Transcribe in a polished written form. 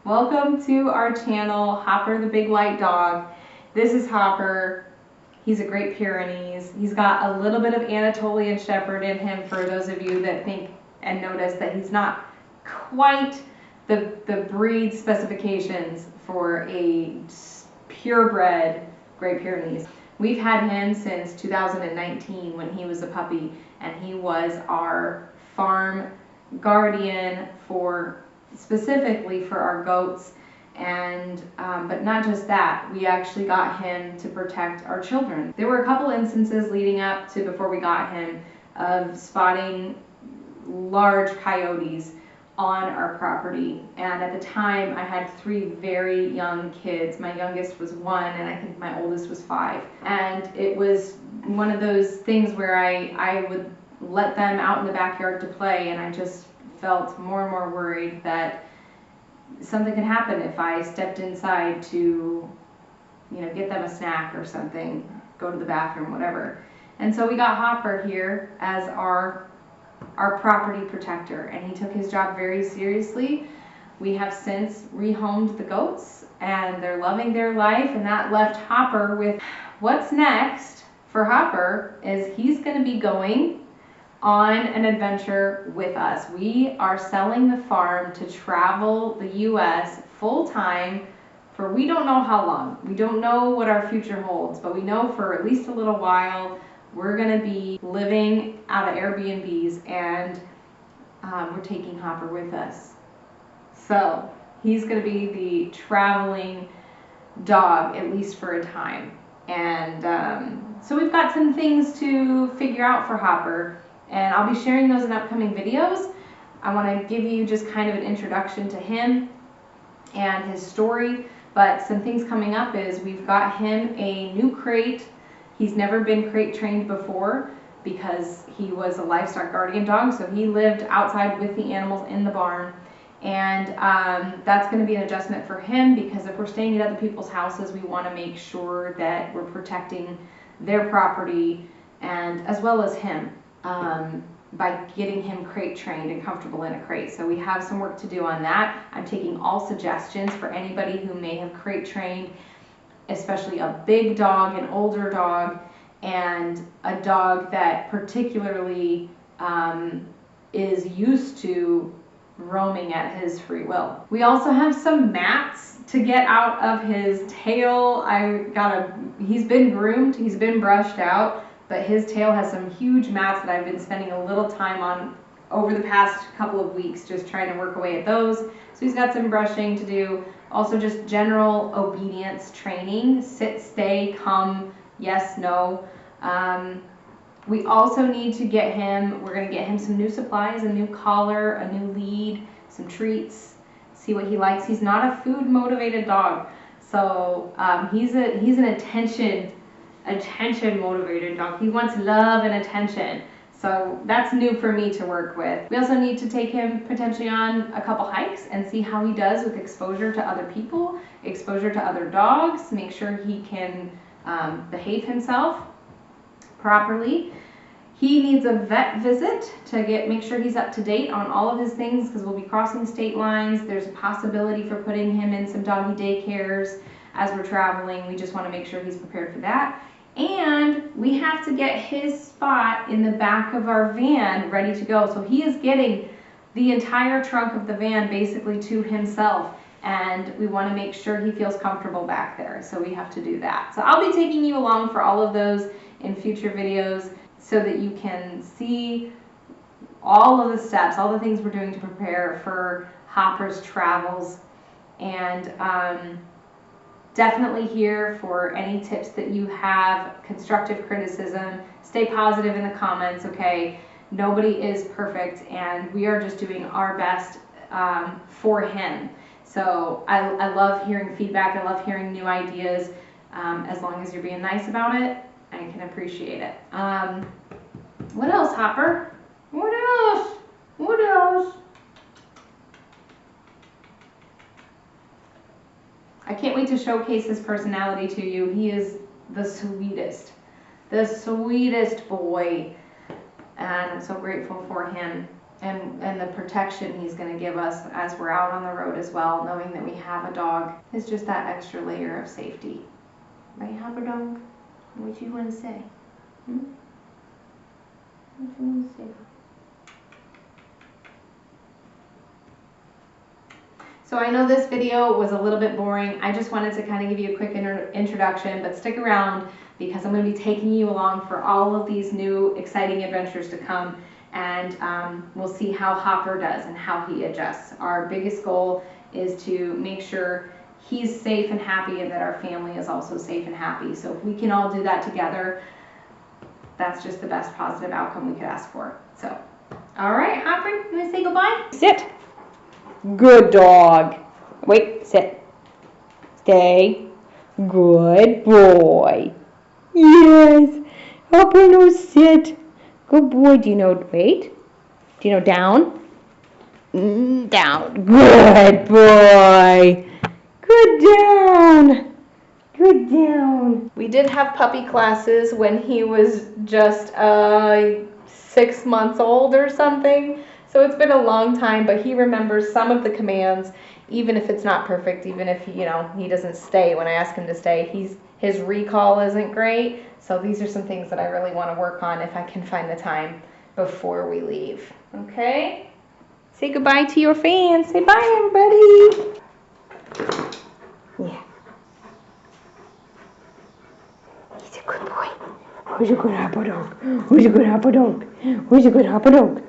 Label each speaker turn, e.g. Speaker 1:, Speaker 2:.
Speaker 1: Welcome to our channel, Hopper the Big White Dog. This is Hopper. He's a Great Pyrenees. He's got a little bit of Anatolian Shepherd in him for those of you that think and notice that he's not quite the breed specifications for a purebred Great Pyrenees. We've had him since 2019 when he was a puppy, and he was our farm guardian for specifically for our goats, and but not just that, we actually got him to protect our children. There were a couple instances leading up to before we got him of spotting large coyotes on our property, and at the time I had 3 very young kids. My youngest was 1 and I think my oldest was 5, and it was one of those things where I would let them out in the backyard to play, and I just felt more and more worried that something could happen if I stepped inside to, get them a snack or something, go to the bathroom, whatever. And so we got Hopper here as our property protector, and he took his job very seriously. We have since rehomed the goats, and they're loving their life, and that left Hopper with what's next for Hopper is he's going to be going on an adventure with us. We are selling the farm to travel the U.S. full-time for we don't know how long. We don't know what our future holds, but we know for at least a little while we're going to be living out of Airbnbs, and we're taking Hopper with us. So he's going to be the traveling dog, at least for a time. And so we've got some things to figure out for Hopper, and I'll be sharing those in upcoming videos. I want to give you just kind of an introduction to him and his story, but some things coming up is we've got him a new crate. He's never been crate trained before because he was a livestock guardian dog, so he lived outside with the animals in the barn, and that's going to be an adjustment for him because if we're staying at other people's houses, we want to make sure that we're protecting their property and as well as him. By getting him crate trained and comfortable in a crate. So we have some work to do on that. I'm taking all suggestions for anybody who may have crate trained, especially a big dog, an older dog, and a dog that particularly is used to roaming at his free will. We also have some mats to get out of his tail. He's been groomed, he's been brushed out, but his tail has some huge mats that I've been spending a little time on over the past couple of weeks, just trying to work away at those. So he's got some brushing to do. Also just general obedience training, sit, stay, come, yes, no. We also need to get him, we're going to get him some new supplies, a new collar, a new lead, some treats, see what he likes. He's not a food motivated dog, so he's an attention motivated dog. He wants love and attention. So that's new for me to work with. We also need to take him potentially on a couple hikes and see how he does with exposure to other people, exposure to other dogs, make sure he can behave himself properly. He needs a vet visit to make sure he's up to date on all of his things because we'll be crossing state lines. There's a possibility for putting him in some doggy daycares as we're traveling. We just want to make sure he's prepared for that. And we have to get his spot in the back of our van ready to go. So he is getting the entire trunk of the van basically to himself, and we want to make sure he feels comfortable back there. So we have to do that. So I'll be taking you along for all of those in future videos so that you can see all of the steps, all the things we're doing to prepare for Hopper's travels. And definitely here for any tips that you have, constructive criticism. Stay positive in the comments, okay? Nobody is perfect, and we are just doing our best for him. So I love hearing feedback. I love hearing new ideas. As long as you're being nice about it, I can appreciate it. What else, Hopper? What else? What else? I can't wait to showcase his personality to you. He is the sweetest boy, and I'm so grateful for him. and the protection he's going to give us as we're out on the road as well, knowing that we have a dog is just that extra layer of safety. Right, Hopper Dog? What you want to say? Hmm? What you want to say? So I know this video was a little bit boring. I just wanted to kind of give you a quick introduction, but stick around because I'm going to be taking you along for all of these new exciting adventures to come, and we'll see how Hopper does and how he adjusts. Our biggest goal is to make sure he's safe and happy and that our family is also safe and happy. So if we can all do that together, that's just the best positive outcome we could ask for. So, all right, Hopper, you want to say goodbye?
Speaker 2: Sit. Good dog. Wait, sit. Stay. Good boy. Yes. Hopper, no, sit. Good boy. Do you know wait? Do you know down? Down. Good boy. Good down. Good down.
Speaker 1: We did have puppy classes when he was just 6 months old or something. So it's been a long time, but he remembers some of the commands, even if it's not perfect, even if he doesn't stay when I ask him to stay. His recall isn't great. So these are some things that I really want to work on if I can find the time before we leave. Okay? Say goodbye to your fans. Say bye, everybody.
Speaker 2: Yeah. He's a good boy. Who's a good Hopper dog? Who's a good Hopper dog? Who's a good Hopper dog?